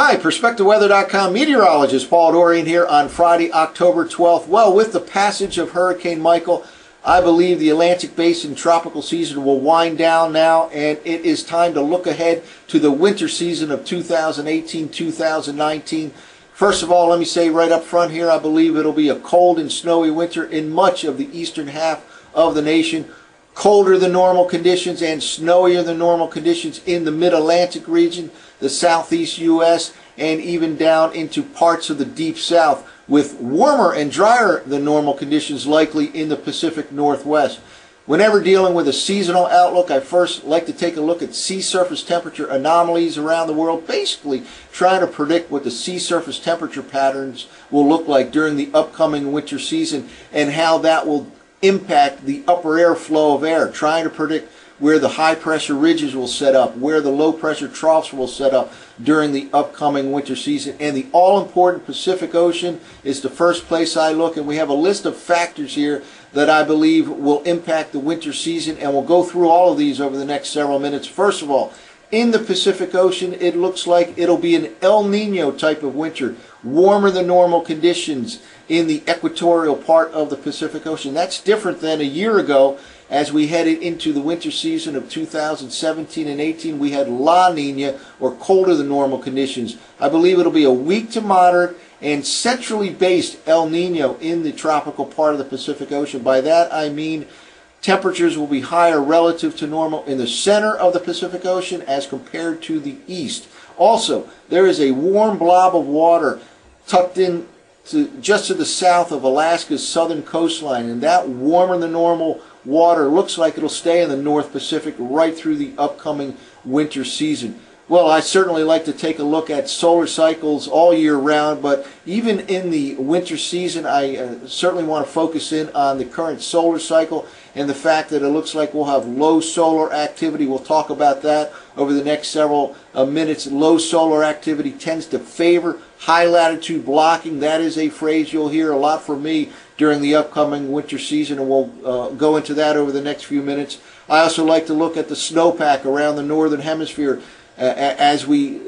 Hi, PerspectaWeather.com meteorologist Paul Dorian here on Friday, October 12th. Well, with the passage of Hurricane Michael, I believe the Atlantic Basin tropical season will wind down now, and it is time to look ahead to the winter season of 2018-2019. First of all, let me say right up front here, I believe it'll be a cold and snowy winter in much of the eastern half of the nation. Colder than normal conditions and snowier than normal conditions in the mid-Atlantic region, the southeast U.S., and even down into parts of the deep south, with warmer and drier than normal conditions likely in the Pacific Northwest. Whenever dealing with a seasonal outlook, I first like to take a look at sea surface temperature anomalies around the world, basically trying to predict what the sea surface temperature patterns will look like during the upcoming winter season and how that will impact the upper air flow of air, trying to predict where the high pressure ridges will set up, where the low pressure troughs will set up during the upcoming winter season. And the all-important Pacific Ocean is the first place I look, and we have a list of factors here that I believe will impact the winter season, and we'll go through all of these over the next several minutes. First of all, in the Pacific Ocean, it looks like it'll be an El Nino type of winter, warmer than normal conditions in the equatorial part of the Pacific Ocean. That's different than a year ago. As we headed into the winter season of 2017 and 18, we had La Nina, or colder than normal conditions. I believe it'll be a weak to moderate and centrally based El Nino in the tropical part of the Pacific Ocean. By that I mean temperatures will be higher relative to normal in the center of the Pacific Ocean as compared to the east. Also, there is a warm blob of water tucked in just to the south of Alaska's southern coastline, and that warmer than normal water looks like it'll stay in the North Pacific right through the upcoming winter season. Well, I certainly like to take a look at solar cycles all year round, but even in the winter season, I certainly want to focus in on the current solar cycle and the fact that it looks like we'll have low solar activity. We'll talk about that over the next several minutes. Low solar activity tends to favor high latitude blocking. That is a phrase you'll hear a lot from me during the upcoming winter season, and we'll go into that over the next few minutes. I also like to look at the snowpack around the northern hemisphere as we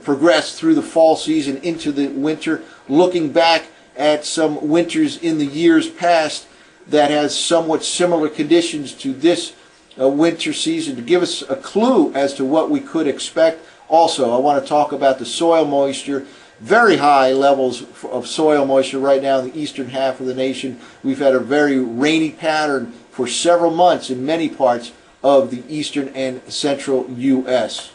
progress through the fall season into the winter, looking back at some winters in the years past that has somewhat similar conditions to this winter season to give us a clue as to what we could expect. Also, I want to talk about the soil moisture. Very high levels of soil moisture right now in the eastern half of the nation. We've had a very rainy pattern for several months in many parts of the eastern and central U.S.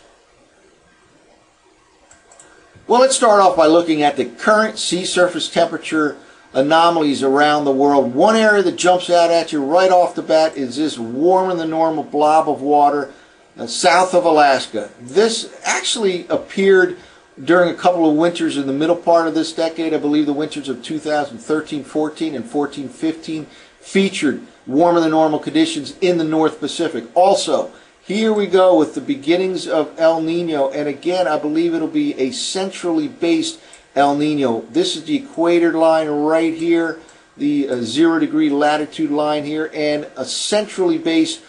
Well, let's start off by looking at the current sea surface temperature anomalies around the world. One area that jumps out at you right off the bat is this warmer than normal blob of water south of Alaska. This actually appeared during a couple of winters in the middle part of this decade. I believe the winters of 2013-14 and 14-15 featured warmer than normal conditions in the North Pacific. Also, here we go with the beginnings of El Nino, and again I believe it'll be a centrally based El Nino. This is the equator line right here, the 0 degree latitude line here, and a centrally based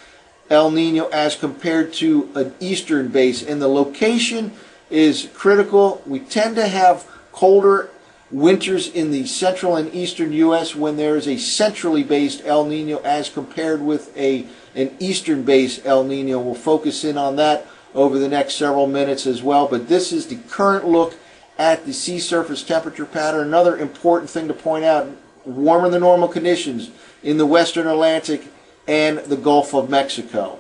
El Nino as compared to an eastern base. And the location is critical. We tend to have colder winters in the central and eastern U.S. when there is a centrally based El Nino as compared with an eastern based El Nino. We'll focus in on that over the next several minutes as well. But this is the current look at the sea surface temperature pattern. Another important thing to point out, warmer than normal conditions in the western Atlantic and the Gulf of Mexico.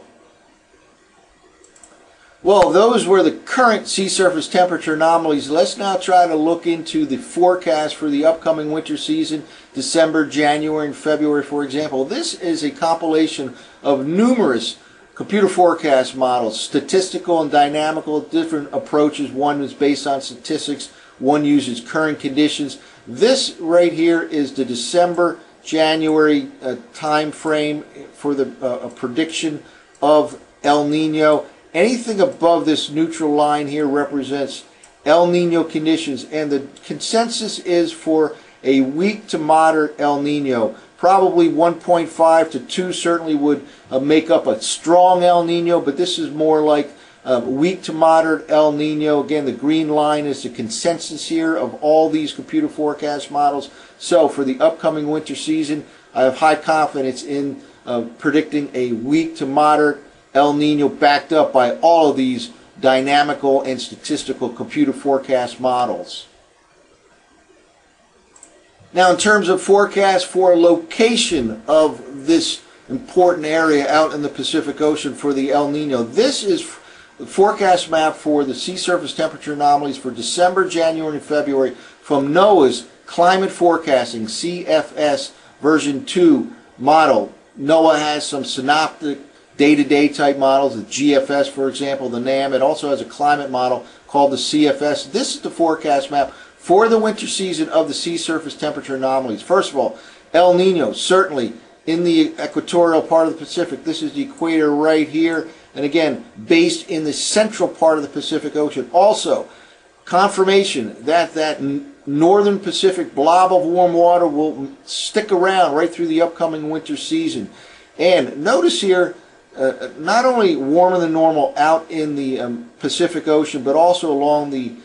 Well, those were the current sea surface temperature anomalies. Let's now try to look into the forecast for the upcoming winter season, December, January, and February, for example. This is a compilation of numerous computer forecast models, statistical and dynamical, different approaches. One is based on statistics, one uses current conditions. This right here is the December, January time frame for the prediction of El Nino. Anything above this neutral line here represents El Nino conditions, and the consensus is for a weak to moderate El Nino. Probably 1.5 to 2 certainly would make up a strong El Nino, but this is more like Weak to moderate El Nino. Again, the green line is the consensus here of all these computer forecast models. So for the upcoming winter season, I have high confidence in predicting a weak to moderate El Nino, backed up by all of these dynamical and statistical computer forecast models. Now, in terms of forecast for location of this important area out in the Pacific Ocean for the El Nino, this is the forecast map for the sea surface temperature anomalies for December, January, and February from NOAA's Climate Forecasting, CFS version 2 model. NOAA has some synoptic day-to-day type models, the GFS, for example, the NAM. It also has a climate model called the CFS. This is the forecast map for the winter season of the sea surface temperature anomalies. First of all, El Nino, certainly in the equatorial part of the Pacific. This is the equator right here, and again, based in the central part of the Pacific Ocean. Also, confirmation that that northern Pacific blob of warm water will stick around right through the upcoming winter season. And notice here, not only warmer than normal out in the Pacific Ocean, but also along the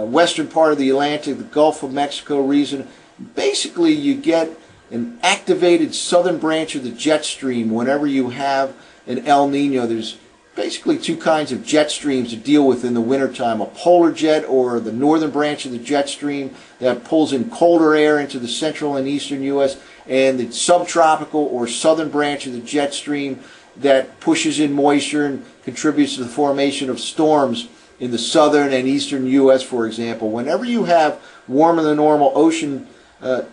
western part of the Atlantic, the Gulf of Mexico region. Basically, you get an activated southern branch of the jet stream whenever you have an El Nino. There's basically two kinds of jet streams to deal with in the wintertime: a polar jet, or the northern branch of the jet stream that pulls in colder air into the central and eastern U.S., and the subtropical or southern branch of the jet stream that pushes in moisture and contributes to the formation of storms in the southern and eastern U.S., for example. Whenever you have warmer than normal ocean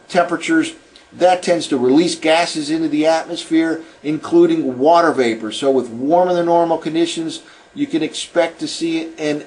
temperatures, that tends to release gases into the atmosphere, including water vapor. So with warmer than normal conditions, you can expect to see an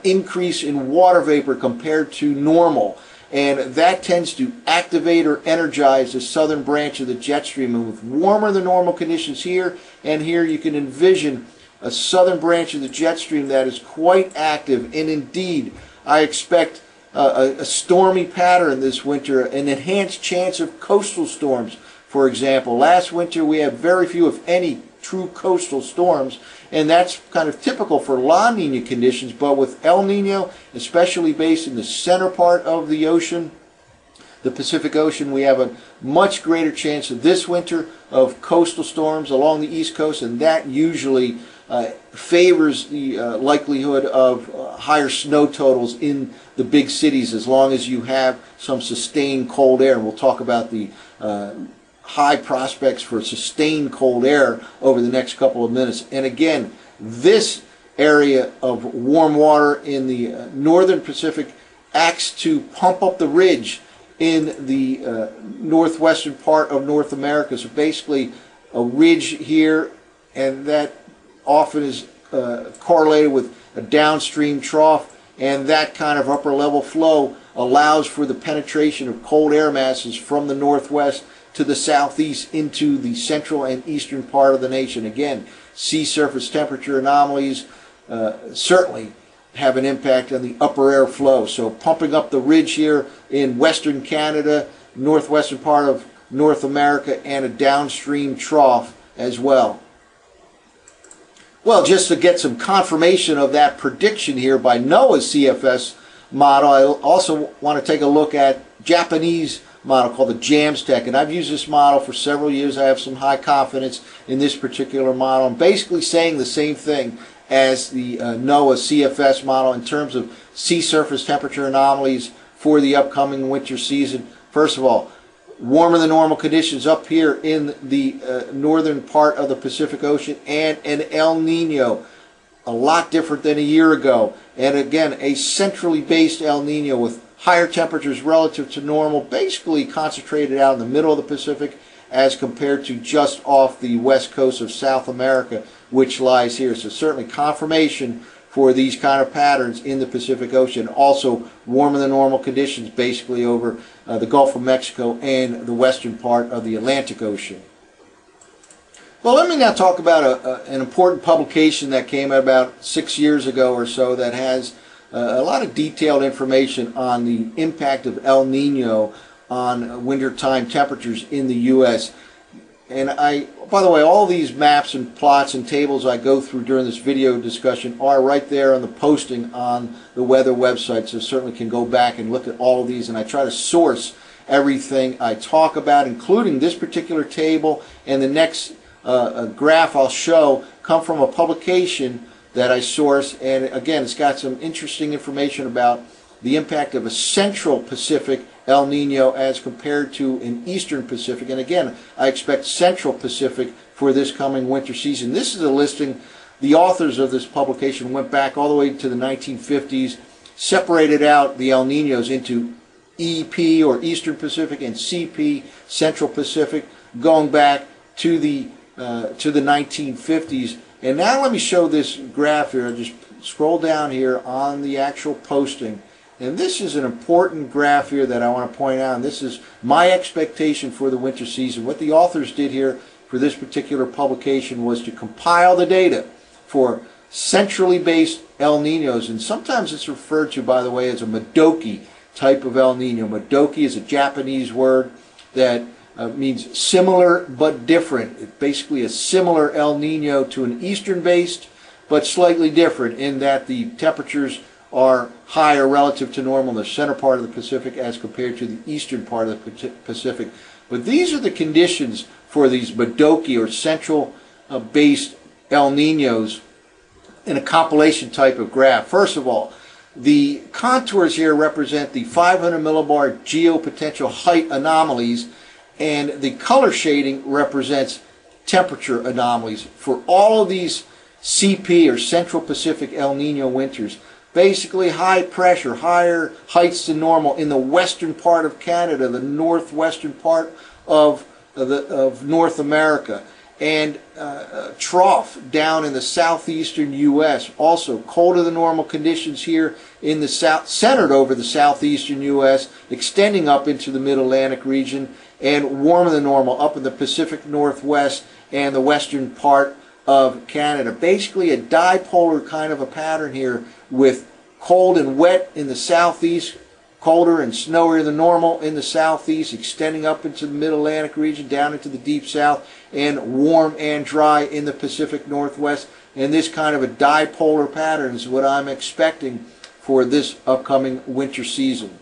increase in water vapor compared to normal. And that tends to activate or energize the southern branch of the jet stream. And with warmer than normal conditions here and here, you can envision a southern branch of the jet stream that is quite active. And indeed, I expect a stormy pattern this winter, an enhanced chance of coastal storms, for example. Last winter we had very few, if any, true coastal storms, and that's kind of typical for La Nina conditions. But with El Nino, especially based in the center part of the ocean, the Pacific Ocean, we have a much greater chance of this winter of coastal storms along the East Coast, and that usually favors the likelihood of higher snow totals in the big cities, as long as you have some sustained cold air. And we'll talk about the high prospects for sustained cold air over the next couple of minutes. And again, this area of warm water in the northern Pacific acts to pump up the ridge in the northwestern part of North America. So basically a ridge here, and that often is correlated with a downstream trough, and that kind of upper level flow allows for the penetration of cold air masses from the northwest to the southeast into the central and eastern part of the nation. Again, sea surface temperature anomalies certainly have an impact on the upper air flow. So pumping up the ridge here in western Canada, northwestern part of North America, and a downstream trough as well. Well, just to get some confirmation of that prediction here by NOAA's CFS model, I also want to take a look at Japanese model called the JAMSTEC, and I've used this model for several years. I have some high confidence in this particular model. I'm basically saying the same thing as the NOAA CFS model in terms of sea surface temperature anomalies for the upcoming winter season. First of all, warmer than normal conditions up here in the northern part of the Pacific Ocean, and an El Nino, a lot different than a year ago. And again, a centrally based El Nino with higher temperatures relative to normal, basically concentrated out in the middle of the Pacific as compared to just off the west coast of South America, which lies here. So certainly confirmation for these kind of patterns in the Pacific Ocean. Also warmer than normal conditions basically over the Gulf of Mexico and the western part of the Atlantic Ocean. Well, let me now talk about an important publication that came out about 6 years ago or so that has a lot of detailed information on the impact of El Nino on wintertime temperatures in the U.S. And by the way, all these maps and plots and tables I go through during this video discussion are right there on the posting on the weather website, so certainly can go back and look at all of these. And I try to source everything I talk about, including this particular table and the next graph I'll show, come from a publication that I source. And again, it's got some interesting information about the impact of a central Pacific El Nino as compared to an eastern Pacific. And again, I expect central Pacific for this coming winter season. This is a listing. The authors of this publication went back all the way to the 1950s, separated out the El Ninos into EP, or Eastern Pacific, and CP, Central Pacific, going back to the 1950s. And now let me show this graph here. I'll just scroll down here on the actual posting. And this is an important graph here that I want to point out. And this is my expectation for the winter season. What the authors did here for this particular publication was to compile the data for centrally based El Ninos. And sometimes it's referred to, by the way, as a Madoki type of El Nino. Madoki is a Japanese word that means similar but different. It's basically a similar El Nino to an eastern based, but slightly different in that the temperatures are higher relative to normal in the center part of the Pacific as compared to the eastern part of the Pacific. But these are the conditions for these Madoki or central based El Ninos in a compilation type of graph. First of all, the contours here represent the 500 millibar geopotential height anomalies, and the color shading represents temperature anomalies for all of these CP or Central Pacific El Nino winters. Basically high pressure, higher heights than normal in the western part of Canada, the northwestern part of North America, and trough down in the southeastern U.S. Also colder than normal conditions here in the south, centered over the southeastern U.S., extending up into the mid-Atlantic region, and warmer than normal up in the Pacific Northwest and the western part of Canada. Basically a dipolar kind of a pattern here, with cold and wet in the southeast, colder and snowier than normal in the southeast, extending up into the mid-Atlantic region, down into the deep south, and warm and dry in the Pacific Northwest. And this kind of a dipolar pattern is what I'm expecting for this upcoming winter season.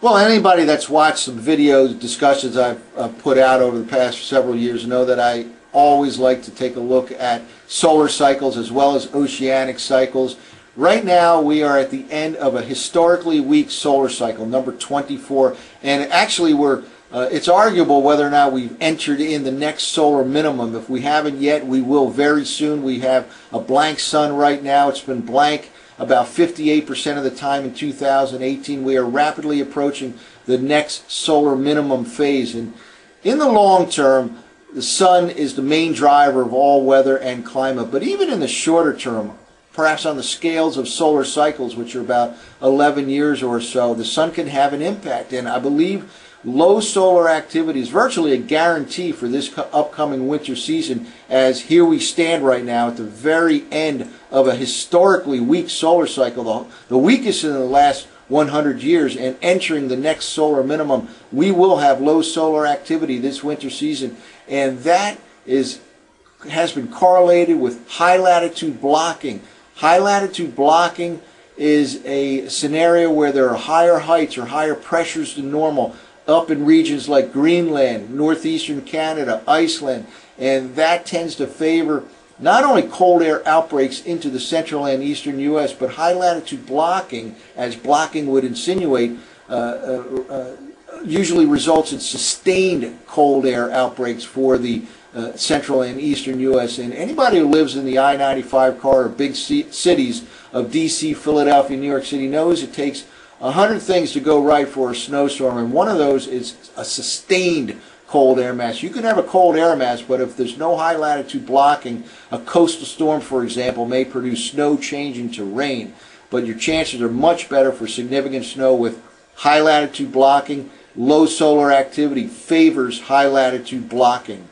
Well, anybody that's watched some videos, discussions I've put out over the past several years know that I always like to take a look at solar cycles as well as oceanic cycles. Right now we are at the end of a historically weak solar cycle, number 24, and actually it's arguable whether or not we've entered in the next solar minimum. If we haven't yet, we will very soon. We have a blank sun right now. It's been blank about 58% of the time in 2018. We are rapidly approaching the next solar minimum phase, and in the long term, the sun is the main driver of all weather and climate. But even in the shorter term, perhaps on the scales of solar cycles, which are about 11 years or so, the sun can have an impact. And I believe low solar activity is virtually a guarantee for this upcoming winter season, as here we stand right now at the very end of a historically weak solar cycle, the weakest in the last 100 years, and entering the next solar minimum. We will have low solar activity this winter season, and that has been correlated with high latitude blocking. High latitude blocking is a scenario where there are higher heights or higher pressures than normal up in regions like Greenland, northeastern Canada, Iceland, and that tends to favor not only cold air outbreaks into the central and eastern U.S., but high latitude blocking, as blocking would insinuate, usually results in sustained cold air outbreaks for the central and eastern U.S. And anybody who lives in the I-95 corridor, big cities of D.C., Philadelphia, New York City, knows it takes 100 things to go right for a snowstorm, and one of those is a sustained cold air mass. You can have a cold air mass, but if there's no high latitude blocking, a coastal storm, for example, may produce snow changing to rain. But your chances are much better for significant snow with high latitude blocking. Low solar activity favors high latitude blocking.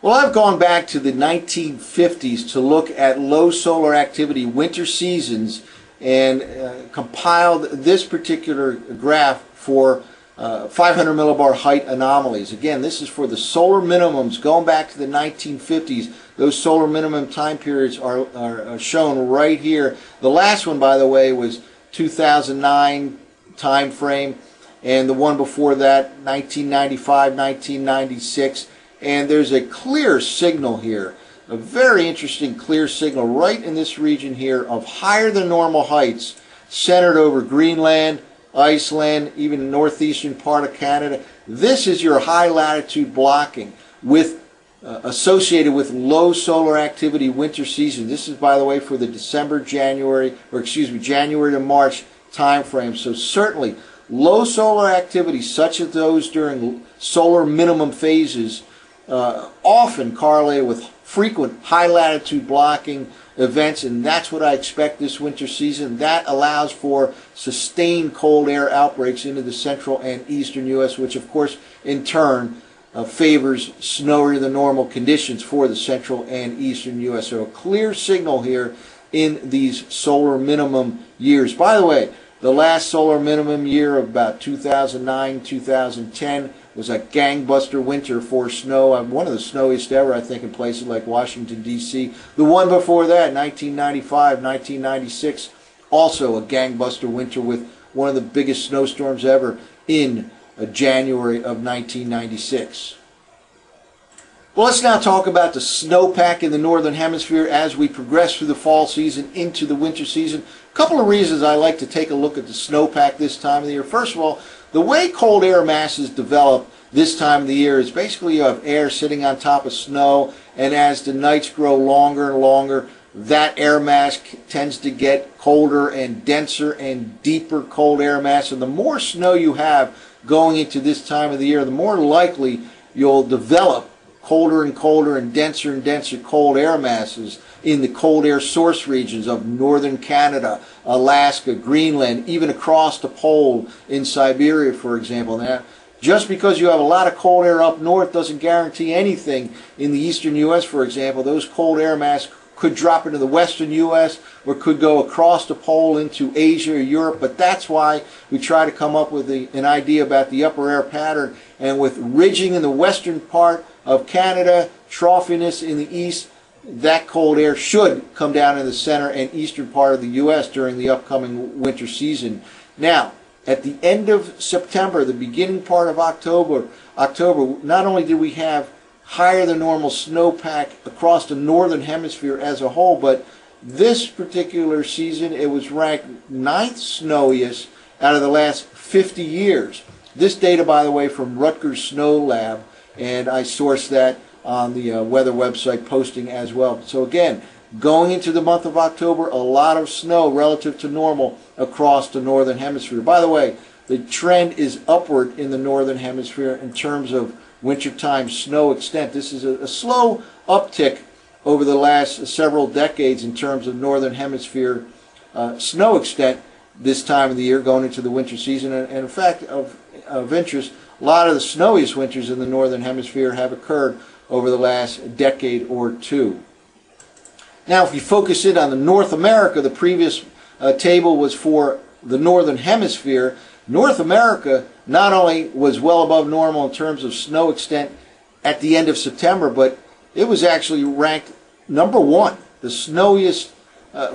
Well, I've gone back to the 1950s to look at low solar activity winter seasons and compiled this particular graph for 500 millibar height anomalies. Again, this is for the solar minimums going back to the 1950s. Those solar minimum time periods are shown right here. The last one, by the way, was 2009 time frame, and the one before that, 1995, 1996. And there's a clear signal here, a very interesting clear signal right in this region here of higher than normal heights centered over Greenland, Iceland, even the northeastern part of Canada. This is your high latitude blocking with associated with low solar activity winter season. This is, by the way, for the January to March time frame. So certainly low solar activity, such as those during solar minimum phases, often correlated with frequent high latitude blocking events, and that's what I expect this winter season. That allows for sustained cold air outbreaks into the central and eastern U.S., which of course in turn favors snowier than normal conditions for the central and eastern U.S. So a clear signal here in these solar minimum years. By the way, the last solar minimum year of about 2009, 2010 was a gangbuster winter for snow. One of the snowiest ever, I think, in places like Washington, D.C. The one before that, 1995, 1996, also a gangbuster winter with one of the biggest snowstorms ever in January of 1996. Well, let's now talk about the snowpack in the northern hemisphere as we progress through the fall season into the winter season. A couple of reasons I like to take a look at the snowpack this time of the year. First of all, the way cold air masses develop this time of the year is basically you have air sitting on top of snow, and as the nights grow longer and longer, that air mass tends to get colder and denser and deeper cold air mass. And the more snow you have going into this time of the year, the more likely you'll develop colder and colder and denser cold air masses in the cold air source regions of northern Canada, Alaska, Greenland, even across the pole in Siberia, for example. Now, just because you have a lot of cold air up north doesn't guarantee anything in the eastern U.S., for example. Those cold air masses could drop into the western U.S. or could go across the pole into Asia or Europe, but that's why we try to come up with an idea about the upper air pattern. And with ridging in the western part of Canada, troughiness in the east, that cold air should come down in the center and eastern part of the U.S. during the upcoming winter season. Now, at the end of September, the beginning part of October, not only did we have higher than normal snowpack across the northern hemisphere as a whole, but this particular season it was ranked 9th snowiest out of the last 50 years. This data, by the way, from Rutgers Snow Lab, and I sourced that on the weather website posting as well. So again, going into the month of October, a lot of snow relative to normal across the northern hemisphere. By the way, the trend is upward in the northern hemisphere in terms of wintertime snow extent. This is a slow uptick over the last several decades in terms of northern hemisphere snow extent this time of the year going into the winter season. And in fact, of interest, a lot of the snowiest winters in the northern hemisphere have occurred over the last decade or two. Now, if you focus in on the North America, the previous table was for the northern hemisphere. North America not only was well above normal in terms of snow extent at the end of September, but it was actually ranked number 1, the snowiest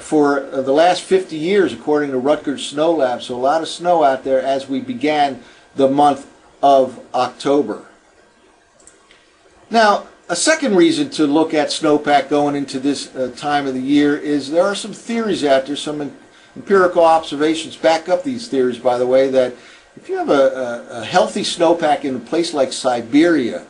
for the last 50 years, according to Rutgers Snow Lab. So a lot of snow out there as we began the month of October. Now, a second reason to look at snowpack going into this time of the year is there are some theories out there, some empirical observations back up these theories, by the way, that if you have a healthy snowpack in a place like Siberia,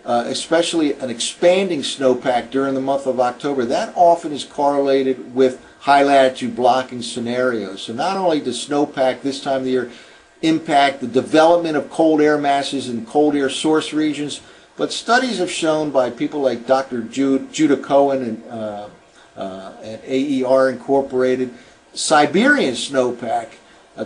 especially an expanding snowpack during the month of October, that often is correlated with high latitude blocking scenarios. So not only does snowpack this time of the year impact the development of cold air masses in cold air source regions, but studies have shown by people like Dr. Judah Cohen and AER Incorporated, Siberian snowpack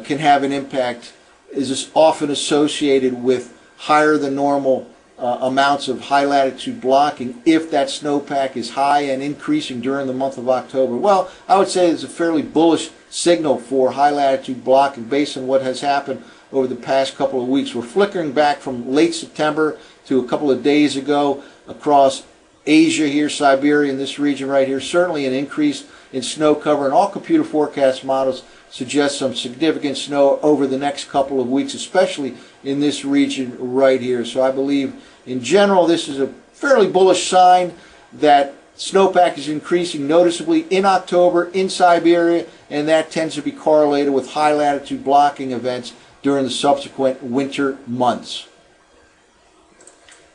can have an impact, is often associated with higher than normal amounts of high latitude blocking if that snowpack is high and increasing during the month of October? Well, I would say it's a fairly bullish signal for high latitude blocking based on what has happened over the past couple of weeks. We're flickering back from late September to a couple of days ago across Asia here, Siberian, this region right here. Certainly an increase in snow cover, and all computer forecast models suggest some significant snow over the next couple of weeks, especially in this region right here. So I believe in general this is a fairly bullish sign that snowpack is increasing noticeably in October in Siberia, and that tends to be correlated with high latitude blocking events during the subsequent winter months.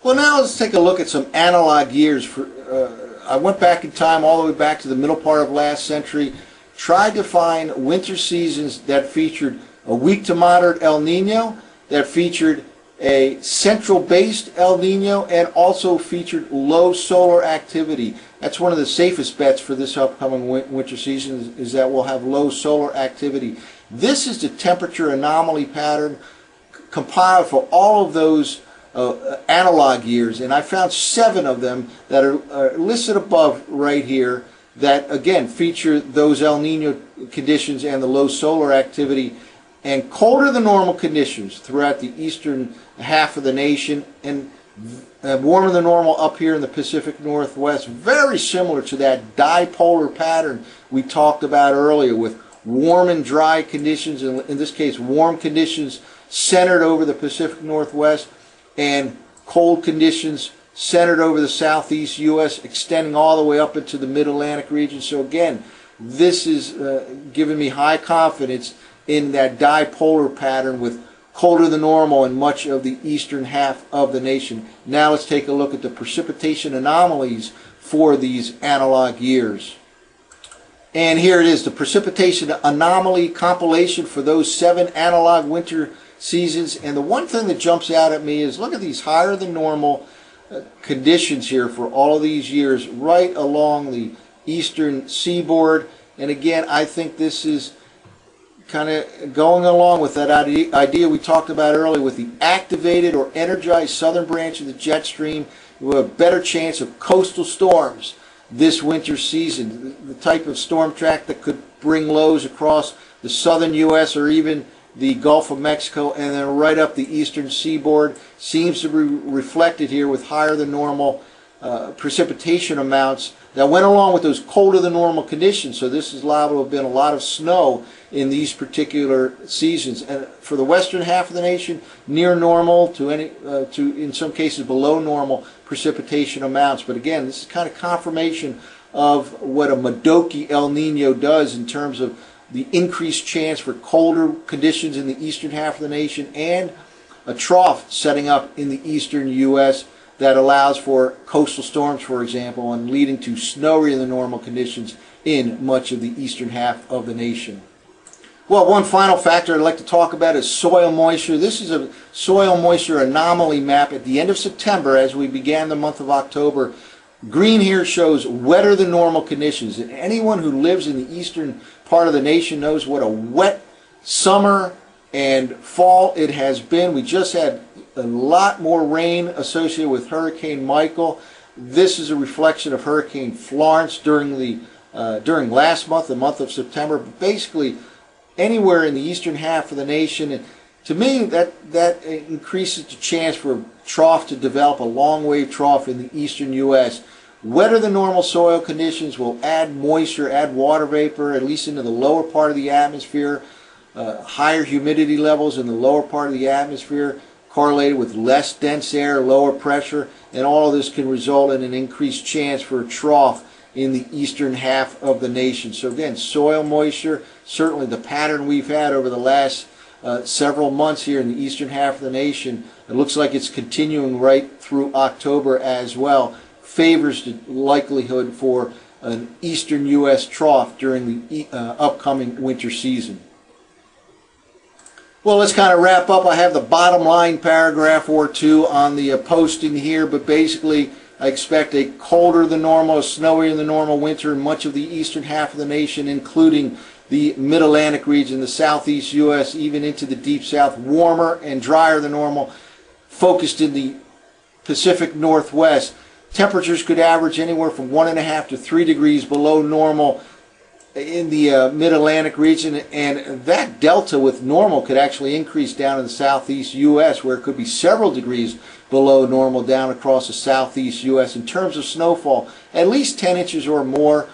Well, now let's take a look at some analog years. I went back in time all the way back to the middle part of last century, tried to find winter seasons that featured a weak to moderate El Nino, that featured a central-based El Nino, and also featured low solar activity. That's one of the safest bets for this upcoming winter season, is that we'll have low solar activity. This is the temperature anomaly pattern compiled for all of those analog years, and I found 7 of them that are listed above right here that again feature those El Nino conditions and the low solar activity and colder than normal conditions throughout the eastern half of the nation, and warmer than normal up here in the Pacific Northwest. Very similar to that dipolar pattern we talked about earlier, with warm and dry conditions, in this case warm conditions centered over the Pacific Northwest, and cold conditions centered over the southeast U.S., extending all the way up into the mid-Atlantic region. So again, this is giving me high confidence in that dipolar pattern with colder than normal in much of the eastern half of the nation. Now let's take a look at the precipitation anomalies for these analog years. And here it is, the precipitation anomaly compilation for those 7 analog winter seasons. And the one thing that jumps out at me is look at these higher than normal conditions here for all of these years right along the eastern seaboard. And again, I think this is kind of going along with that idea we talked about earlier with the activated or energized southern branch of the jet stream. We have a better chance of coastal storms this winter season, the type of storm track that could bring lows across the southern U.S. or even the Gulf of Mexico, and then right up the eastern seaboard, seems to be reflected here with higher than normal precipitation amounts that went along with those colder than normal conditions. So this is liable to have been a lot of snow in these particular seasons, and for the western half of the nation, near normal to in some cases below normal precipitation amounts. But again, this is kind of confirmation of what a Modoki El Nino does in terms of the increased chance for colder conditions in the eastern half of the nation, and a trough setting up in the eastern U.S. that allows for coastal storms, for example, and leading to snowier than normal conditions in much of the eastern half of the nation. Well, one final factor I'd like to talk about is soil moisture. This is a soil moisture anomaly map at the end of September as we began the month of October. Green here shows wetter than normal conditions, and anyone who lives in the eastern part of the nation knows what a wet summer and fall it has been. We just had a lot more rain associated with Hurricane Michael. This is a reflection of Hurricane Florence during last month, the month of September. But basically, anywhere in the eastern half of the nation, and to me, that increases the chance for a trough to develop, a long wave trough in the eastern U.S. Wetter than normal soil conditions will add moisture, add water vapor, at least into the lower part of the atmosphere. Higher humidity levels in the lower part of the atmosphere correlated with less dense air, lower pressure, and all of this can result in an increased chance for a trough in the eastern half of the nation. So again, soil moisture, certainly the pattern we've had over the last several months here in the eastern half of the nation, it looks like it's continuing right through October as well, favors the likelihood for an eastern U.S. trough during the upcoming winter season. Well, let's kind of wrap up. I have the bottom line paragraph or two on the posting here, but basically I expect a colder than normal, snowier than normal winter in much of the eastern half of the nation, including the mid-Atlantic region, the southeast U.S., even into the deep south. Warmer and drier than normal, focused in the Pacific Northwest, temperatures could average anywhere from 1.5 to 3 degrees below normal in the mid-Atlantic region, and that delta with normal could actually increase down in the southeast U.S., where it could be several degrees below normal down across the southeast U.S. In terms of snowfall, at least 10 inches or more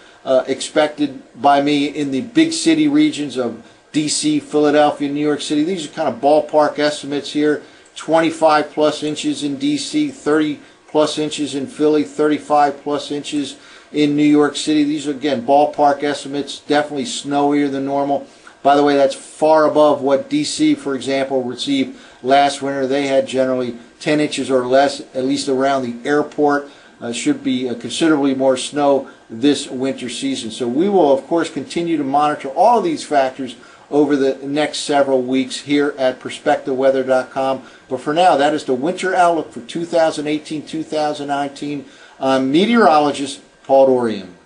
expected by me in the big city regions of D.C., Philadelphia, New York City. These are kind of ballpark estimates here. 25 plus inches in D.C., 30 plus inches in Philly, 35 plus inches in New York City. These are, again, ballpark estimates, definitely snowier than normal. By the way, that's far above what D.C., for example, received last winter. They had generally 10 inches or less, at least around the airport. Should be considerably more snow this winter season. So we will, of course, continue to monitor all of these factors over the next several weeks here at PerspectaWeather.com. But for now, that is the winter outlook for 2018-2019. I'm meteorologist Paul Dorian.